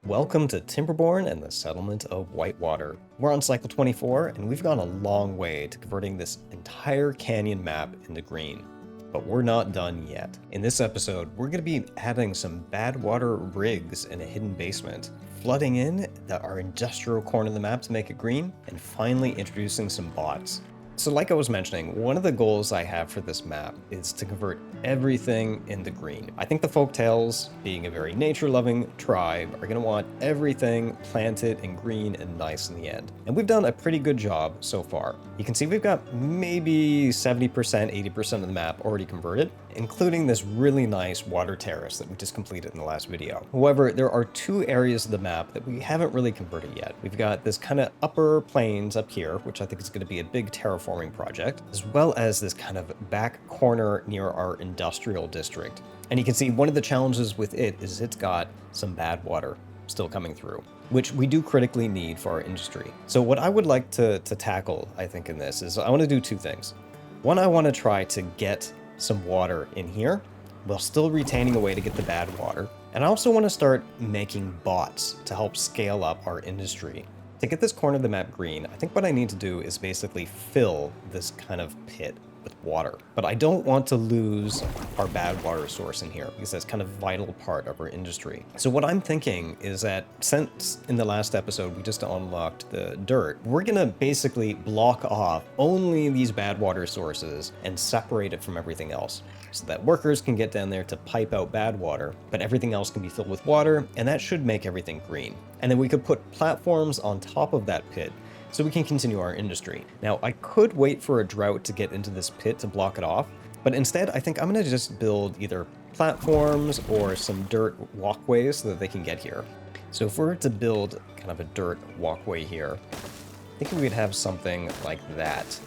Welcome to Timberborn and the settlement of Whitewater. We're on cycle 24, and we've gone a long way to converting this entire canyon map into green. But we're not done yet. In this episode, we're going to be adding some Badwater rigs in a hidden basement, flooding in our industrial corner of the map to make it green, and finally introducing some bots. So like I was mentioning, one of the goals I have for this map is to convert everything into green. I think the folktales, being a very nature-loving tribe, are going to want everything planted and green and nice in the end. And we've done a pretty good job so far. You can see we've got maybe 70%, 80% of the map already converted, including this really nice water terrace that we just completed in the last video. However, there are two areas of the map that we haven't really converted yet. We've got this kind of upper plains up here, which I think is going to be a big terraforming project, as well as this kind of back corner near our industrial district. And you can see one of the challenges with it is it's got some bad water still coming through, which we do critically need for our industry. So what I would like to tackle, I think, in this is I want to do two things. One, I want to try to get some water in here while still retaining a way to get the bad water. And I also want to start making bots to help scale up our industry. To get this corner of the map green, I think what I need to do is basically fill this kind of pit with water. But I don't want to lose our bad water source in here because that's kind of a vital part of our industry. So what I'm thinking is that since in the last episode we just unlocked the dirt, we're gonna basically block off only these bad water sources and separate it from everything else, so that workers can get down there to pipe out bad water, but everything else can be filled with water, and that should make everything green. And then we could put platforms on top of that pit so we can continue our industry. Now, I could wait for a drought to get into this pit to block it off, but instead I think I'm gonna just build either platforms or some dirt walkways so that they can get here. So if we were to build kind of a dirt walkway here, I think we'd have something like that.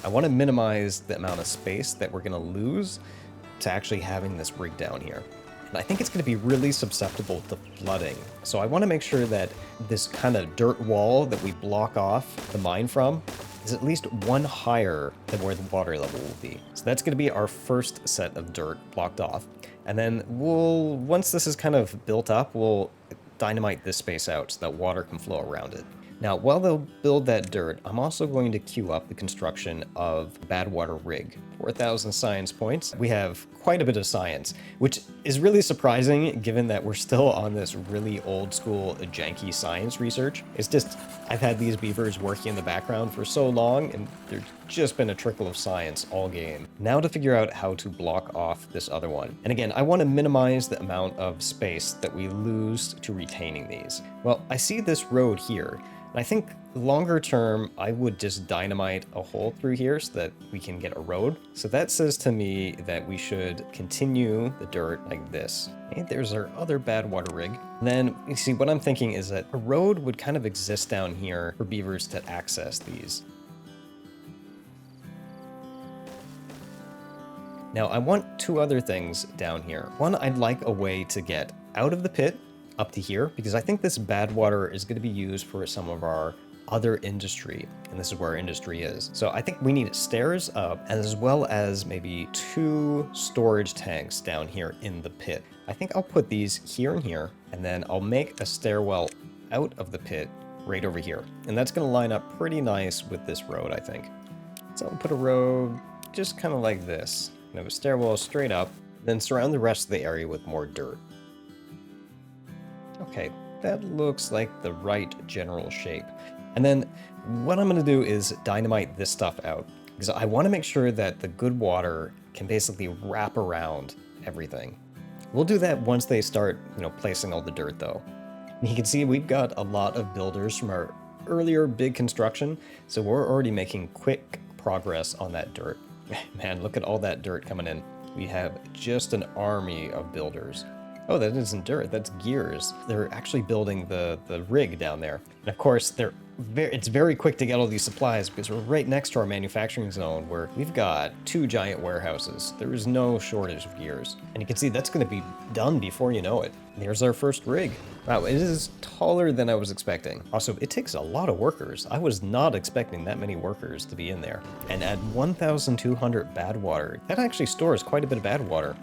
I want to minimize the amount of space that we're going to lose to actually having this rig down here. And I think it's going to be really susceptible to flooding. So I want to make sure that this kind of dirt wall that we block off the mine from is at least one higher than where the water level will be. So that's going to be our first set of dirt blocked off. And then once this is kind of built up, we'll dynamite this space out so that water can flow around it. Now, while they'll build that dirt, I'm also going to queue up the construction of Badwater rig. 4,000 science points. We have quite a bit of science, which is really surprising given that we're still on this really old school, janky science research. It's just, I've had these beavers working in the background for so long, and there's just been a trickle of science all game. Now to figure out how to block off this other one. And again, I want to minimize the amount of space that we lose to retaining these. Well, I see this road here. I think longer term, I would just dynamite a hole through here so that we can get a road. So that says to me that we should continue the dirt like this. Okay, there's our other bad water rig. And then you see what I'm thinking is that a road would kind of exist down here for beavers to access these. Now I want two other things down here. One, I'd like a way to get out of the pit up to here, because I think this bad water is going to be used for some of our other industry, and this is where our industry is. So I think we need stairs up, as well as maybe 2 storage tanks down here in the pit. I think I'll put these here and here, and then I'll make a stairwell out of the pit right over here. And that's going to line up pretty nice with this road, I think. So I'll put a road just kind of like this. And have a stairwell straight up, then surround the rest of the area with more dirt. Okay, that looks like the right general shape. And then what I'm going to do is dynamite this stuff out, because I want to make sure that the good water can basically wrap around everything. We'll do that once they start, placing all the dirt though. And you can see we've got a lot of builders from our earlier big construction, so we're already making quick progress on that dirt. Man, look at all that dirt coming in. We have just an army of builders. Oh, that isn't dirt, that's gears. They're actually building the rig down there. And of course, it's very quick to get all these supplies because we're right next to our manufacturing zone where we've got 2 giant warehouses. There is no shortage of gears. And you can see that's gonna be done before you know it. And here's our first rig. Wow, it is taller than I was expecting. Also, it takes a lot of workers. I was not expecting that many workers to be in there. And at 1,200 bad water, that actually stores quite a bit of bad water.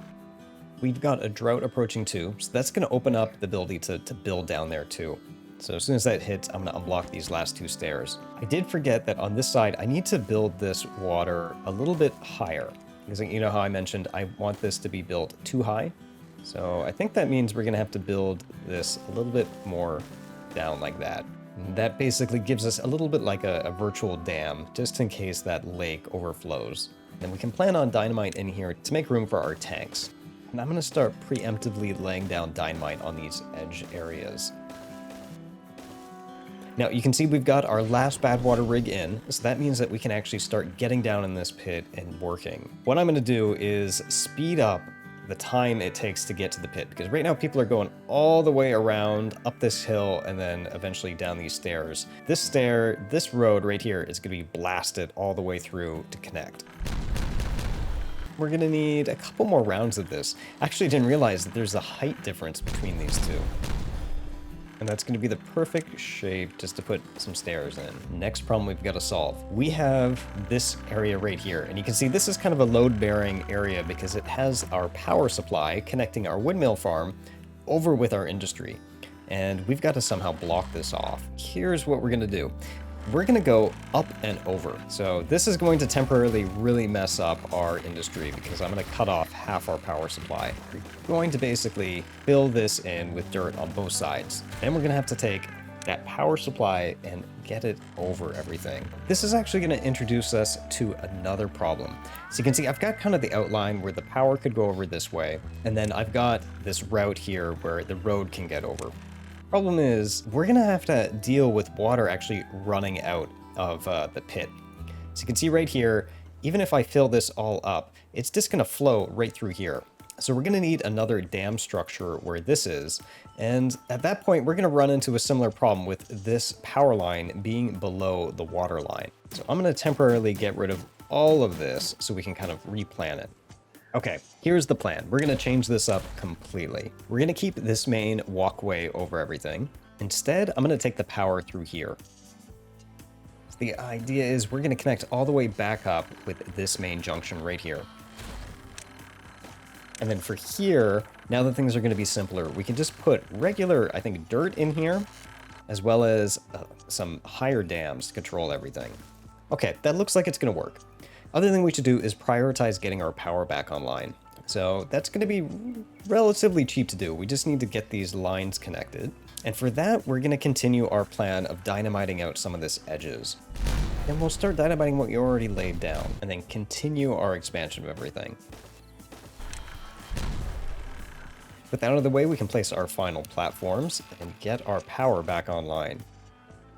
we've got a drought approaching too, so that's going to open up the ability to build down there too. So as soon as that hits, I'm going to unblock these last 2 stairs. I did forget that on this side, I need to build this water a little bit higher. Because you know how I mentioned I want this to be built too high? So I think that means we're going to have to build this a little bit more down like that. And that basically gives us a little bit like a virtual dam, just in case that lake overflows. And we can plan on dynamite in here to make room for our tanks. And I'm going to start preemptively laying down dynamite on these edge areas. Now, you can see we've got our last Badwater rig in, so that means that we can actually start getting down in this pit and working. What I'm going to do is speed up the time it takes to get to the pit, because right now people are going all the way around, up this hill, and then eventually down these stairs. This road right here is going to be blasted all the way through to connect. We're going to need a couple more rounds of this. Actually, I didn't realize that there's a height difference between these two. And that's going to be the perfect shape just to put some stairs in. Next problem we've got to solve. We have this area right here, and you can see this is kind of a load-bearing area because it has our power supply connecting our windmill farm over with our industry. And we've got to somehow block this off. Here's what we're going to do. We're going to go up and over. So this is going to temporarily really mess up our industry because I'm going to cut off half our power supply. We're going to basically fill this in with dirt on both sides. Then we're going to have to take that power supply and get it over everything. This is actually going to introduce us to another problem. So you can see I've got kind of the outline where the power could go over this way, and then I've got this route here where the road can get over. Problem is, we're gonna have to deal with water actually running out of the pit. So you can see right here, even if I fill this all up, it's just gonna flow right through here. So we're gonna need another dam structure where this is, and at that point we're gonna run into a similar problem with this power line being below the water line. So I'm gonna temporarily get rid of all of this so we can kind of replan it. Okay, here's the plan. We're going to change this up completely. We're going to keep this main walkway over everything. Instead, I'm going to take the power through here. The idea is we're going to connect all the way back up with this main junction right here. And then for here, now that things are going to be simpler, we can just put regular, I think, dirt in here, as well as some higher dams to control everything. Okay, that looks like it's going to work. Other thing we should do is prioritize getting our power back online. So that's going to be relatively cheap to do. We just need to get these lines connected. And for that, we're going to continue our plan of dynamiting out some of this edges. Then we'll start dynamiting what you already laid down, and then continue our expansion of everything. With that out of the way, we can place our final platforms and get our power back online.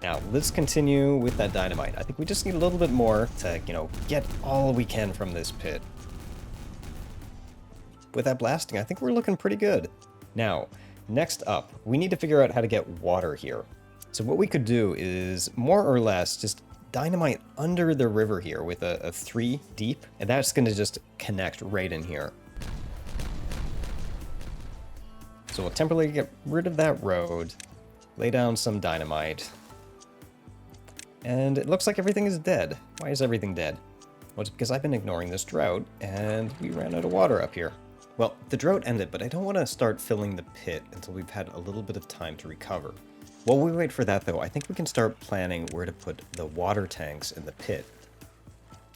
Now, let's continue with that dynamite. I think we just need a little bit more to, get all we can from this pit. With that blasting, I think we're looking pretty good. Now, next up, we need to figure out how to get water here. So what we could do is more or less just dynamite under the river here with a 3 deep, and that's going to just connect right in here. So we'll temporarily get rid of that road, lay down some dynamite. And it looks like everything is dead. Why is everything dead? Well, it's because I've been ignoring this drought, and we ran out of water up here. Well, the drought ended, but I don't want to start filling the pit until we've had a little bit of time to recover. While we wait for that, though, I think we can start planning where to put the water tanks in the pit.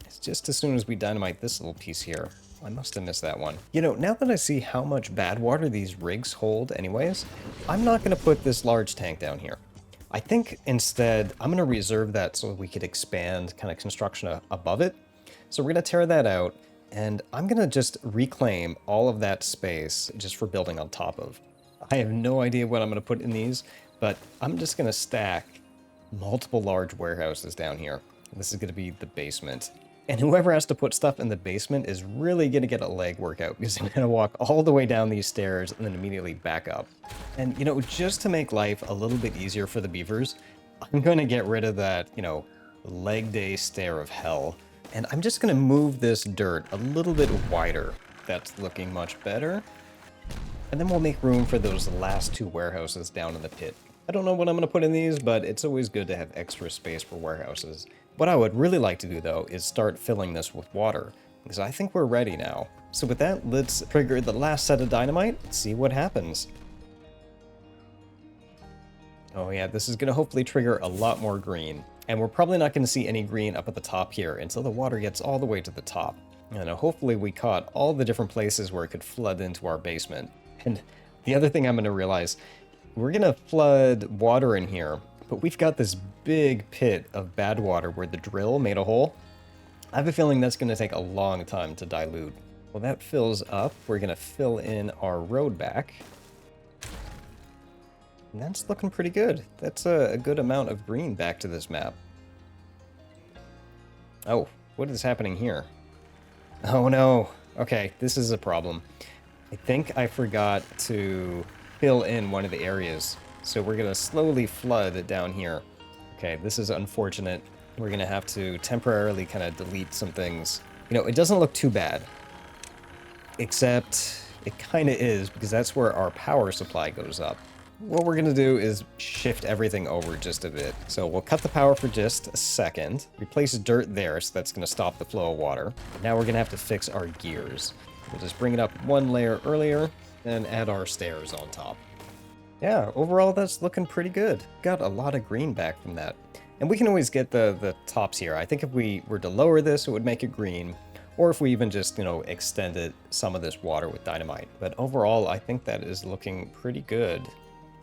It's just as soon as we dynamite this little piece here. I must have missed that one. Now that I see how much bad water these rigs hold anyways, I'm not going to put this large tank down here. I think instead, I'm going to reserve that so we could expand kind of construction above it. So we're going to tear that out, and I'm going to just reclaim all of that space just for building on top of. I have no idea what I'm going to put in these, but I'm just going to stack multiple large warehouses down here. This is going to be the basement. And whoever has to put stuff in the basement is really going to get a leg workout because they're going to walk all the way down these stairs and then immediately back up. And, just to make life a little bit easier for the beavers, I'm going to get rid of that, leg day stair of hell. And I'm just going to move this dirt a little bit wider. That's looking much better. And then we'll make room for those last 2 warehouses down in the pit. I don't know what I'm going to put in these, but it's always good to have extra space for warehouses. What I would really like to do, though, is start filling this with water. So I think we're ready now. So with that, let's trigger the last set of dynamite, see what happens. Oh yeah, this is going to hopefully trigger a lot more green. And we're probably not going to see any green up at the top here until the water gets all the way to the top. And hopefully we caught all the different places where it could flood into our basement. And the other thing I'm going to realize, we're going to flood water in here, but we've got this big pit of Badwater where the drill made a hole. I have a feeling that's going to take a long time to dilute. Well, that fills up. We're going to fill in our road back. And that's looking pretty good. That's a good amount of green back to this map. Oh, what is happening here? Oh no. Okay, this is a problem. I think I forgot to fill in one of the areas. So we're going to slowly flood down here. Okay, this is unfortunate. We're going to have to temporarily kind of delete some things. You know, it doesn't look too bad. Except it kind of is, because that's where our power supply goes up. What we're going to do is shift everything over just a bit. So we'll cut the power for just a second, replace dirt there, so that's going to stop the flow of water. Now we're going to have to fix our gears. We'll just bring it up one layer earlier, and add our stairs on top. Yeah, overall that's looking pretty good. Got a lot of green back from that. And we can always get the tops here. I think if we were to lower this, it would make it green. Or if we even just, you know, extended some of this water with dynamite. But overall, I think that is looking pretty good.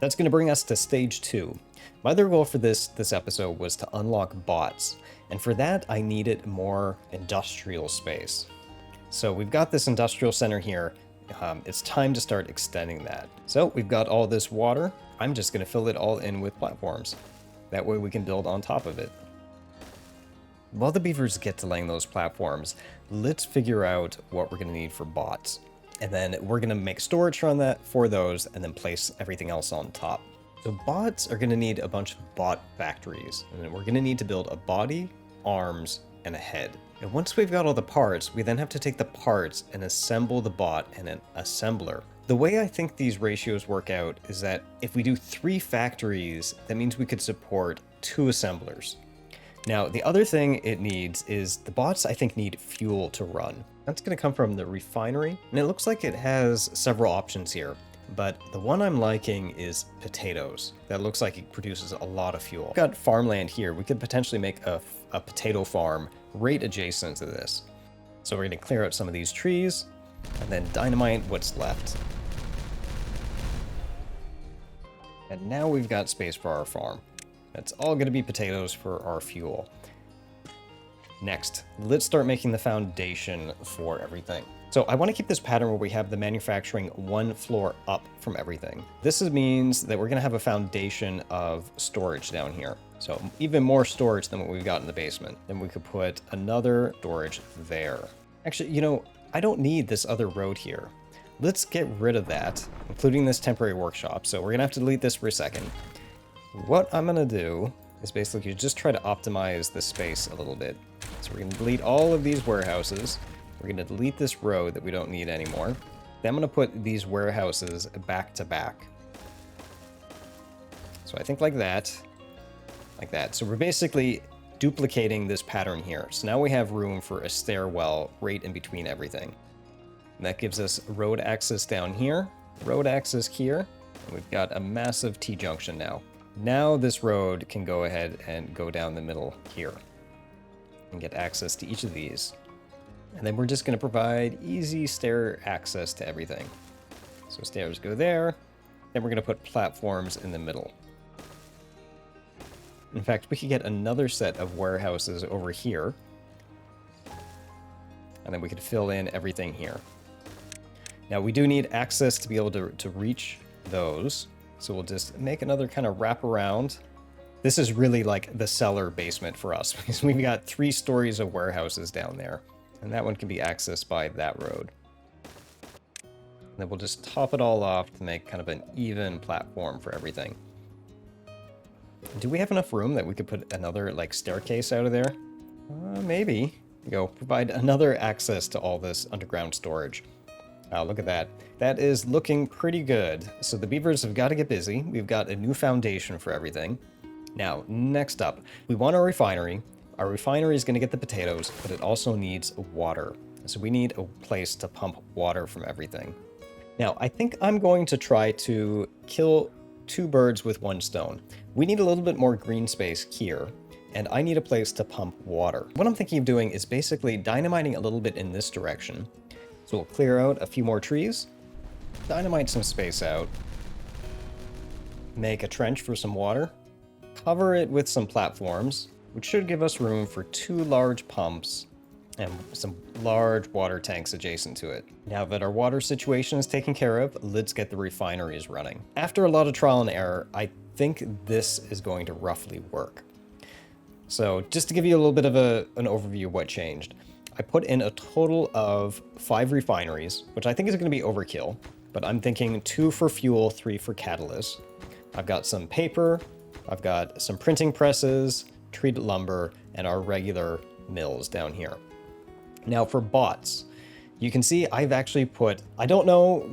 That's going to bring us to stage 2. My other goal for this episode was to unlock bots. And for that, I needed more industrial space. So we've got this industrial center here. It's time to start extending that. So we've got all this water. I'm just going to fill it all in with platforms. That way we can build on top of it. While the beavers get to laying those platforms, let's figure out what we're going to need for bots. And then we're going to make storage from that for those and then place everything else on top. So bots are going to need a bunch of bot factories. And then we're going to need to build a body, arms, and a head. And once we've got all the parts, we then have to take the parts and assemble the bot in an assembler. The way I think these ratios work out is that if we do 3 factories, that means we could support 2 assemblers. Now, the other thing it needs is the bots, I think, need fuel to run. That's going to come from the refinery, and it looks like it has several options here. But the one I'm liking is potatoes. That looks like it produces a lot of fuel. We've got farmland here. We could potentially make a potato farm right adjacent to this. So we're going to clear out some of these trees, and then dynamite what's left. And now we've got space for our farm. That's all going to be potatoes for our fuel. Next, let's start making the foundation for everything. So I want to keep this pattern where we have the manufacturing 1 floor up from everything. This means that we're going to have a foundation of storage down here. So even more storage than what we've got in the basement. Then we could put another storage there. Actually, you know, I don't need this other road here. Let's get rid of that, including this temporary workshop. So we're going to have to delete this for a second. What I'm going to do is basically just try to optimize the space a little bit. So we're going to delete all of these warehouses. We're going to delete this road that we don't need anymore. Then I'm going to put these warehouses back to back. So I think like that. Like that. So we're basically duplicating this pattern here. So now we have room for a stairwell right in between everything. And that gives us road access down here, road access here, and we've got a massive T-junction now. Now this road can go ahead and go down the middle here and get access to each of these. And then we're just going to provide easy stair access to everything. So stairs go there, then we're going to put platforms in the middle. In fact, we could get another set of warehouses over here, and then we could fill in everything here. Now we do need access to be able to reach those. So we'll just make another kind of wrap around. This is really like the cellar basement for us because we've got 3 stories of warehouses down there. And that one can be accessed by that road. And then we'll just top it all off to make kind of an even platform for everything. Do we have enough room that we could put another like staircase out of there? Maybe. Go provide another access to all this underground storage. Look at that. That is looking pretty good. So the beavers have got to get busy. We've got a new foundation for everything. Now, next up, we want a refinery. Our refinery is going to get the potatoes, but it also needs water. So we need a place to pump water from everything. Now, I think I'm going to try to kill 2 birds with 1 stone. We need a little bit more green space here, and I need a place to pump water. What I'm thinking of doing is basically dynamiting a little bit in this direction. So we'll clear out a few more trees, dynamite some space out, make a trench for some water, cover it with some platforms, which should give us room for 2 large pumps and some large water tanks adjacent to it. Now that our water situation is taken care of, let's get the refineries running. After a lot of trial and error, I think this is going to roughly work. So just to give you a little bit of an overview of what changed, I put in a total of 5 refineries, which I think is going to be overkill, but I'm thinking 2 for fuel, 3 for catalyst. I've got some paper, I've got some printing presses, treated lumber, and our regular mills down here. Now for bots, you can see I've actually put, I don't know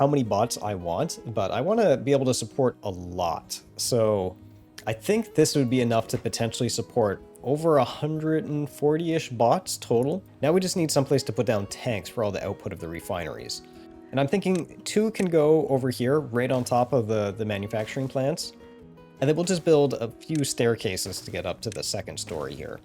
how many bots I want, but I want to be able to support a lot. So I think this would be enough to potentially support over 140-ish bots total. Now we just need someplace to put down tanks for all the output of the refineries. And I'm thinking 2 can go over here, right on top of the manufacturing plants. And then we'll just build a few staircases to get up to the 2nd story here.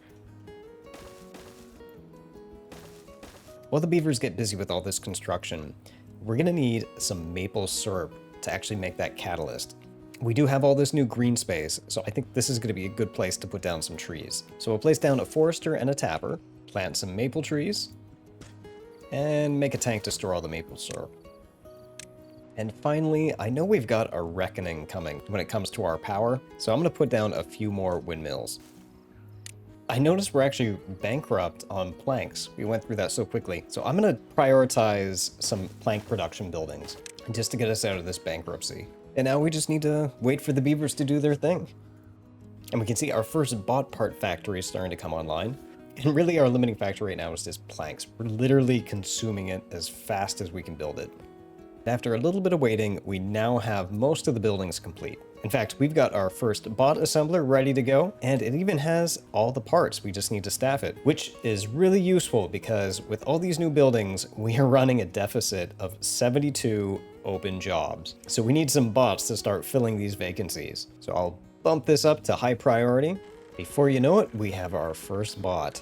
While the beavers get busy with all this construction, we're going to need some maple syrup to actually make that catalyst. We do have all this new green space, so I think this is going to be a good place to put down some trees. So we'll place down a forester and a tapper, plant some maple trees, and make a tank to store all the maple syrup. And finally, I know we've got a reckoning coming when it comes to our power, so I'm going to put down a few more windmills. I noticed we're actually bankrupt on planks. We went through that so quickly. So I'm going to prioritize some plank production buildings just to get us out of this bankruptcy. And now we just need to wait for the beavers to do their thing. And we can see our first bot part factory is starting to come online. And really our limiting factor right now is just planks. We're literally consuming it as fast as we can build it. After a little bit of waiting, we now have most of the buildings complete. In fact, we've got our first bot assembler ready to go, and it even has all the parts. We just need to staff it, which is really useful because with all these new buildings, we are running a deficit of 72 open jobs. So we need some bots to start filling these vacancies. So I'll bump this up to high priority. Before you know it, we have our first bot.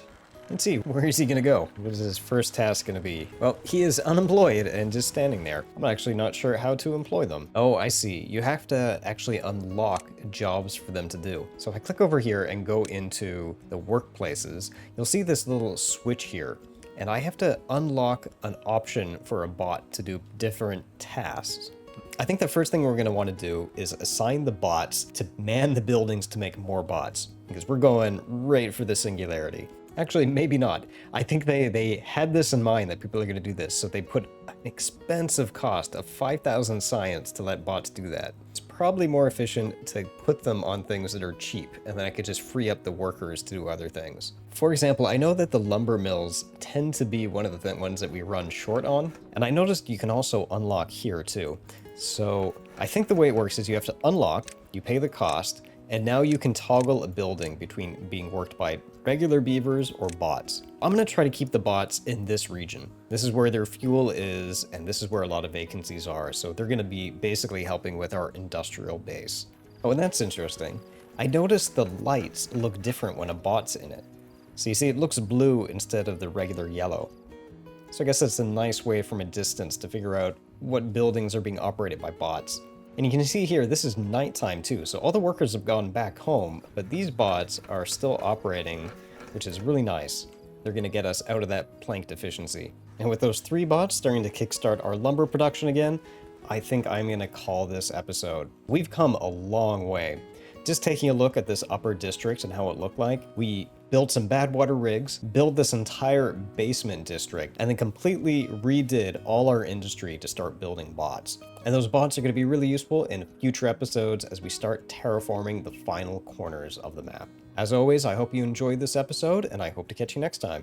Let's see, where is he going to go? What is his first task going to be? Well, he is unemployed and just standing there. I'm actually not sure how to employ them. Oh, I see. You have to actually unlock jobs for them to do. So if I click over here and go into the workplaces, you'll see this little switch here. And I have to unlock an option for a bot to do different tasks. I think the first thing we're going to want to do is assign the bots to man the buildings to make more bots, because we're going right for the singularity. Actually, maybe not. I think they had this in mind that people are going to do this, so they put an expensive cost of 5,000 science to let bots do that. It's probably more efficient to put them on things that are cheap, and then I could just free up the workers to do other things. For example, I know that the lumber mills tend to be one of the ones that we run short on, and I noticed you can also unlock here too. So I think the way it works is you have to unlock, you pay the cost, and now you can toggle a building between being worked by regular beavers or bots. I'm going to try to keep the bots in this region. This is where their fuel is, and this is where a lot of vacancies are, so they're going to be basically helping with our industrial base. Oh, and that's interesting. I noticed the lights look different when a bot's in it. So you see, it looks blue instead of the regular yellow. So I guess that's a nice way from a distance to figure out what buildings are being operated by bots. And you can see here, this is nighttime too, so all the workers have gone back home, but these bots are still operating, which is really nice. They're going to get us out of that plank deficiency. And with those 3 bots starting to kickstart our lumber production again, I think I'm going to call this episode. We've come a long way. Just taking a look at this upper district and how it looked like, we built some Badwater rigs, built this entire basement district, and then completely redid all our industry to start building bots. And those bots are going to be really useful in future episodes as we start terraforming the final corners of the map. As always, I hope you enjoyed this episode, and I hope to catch you next time.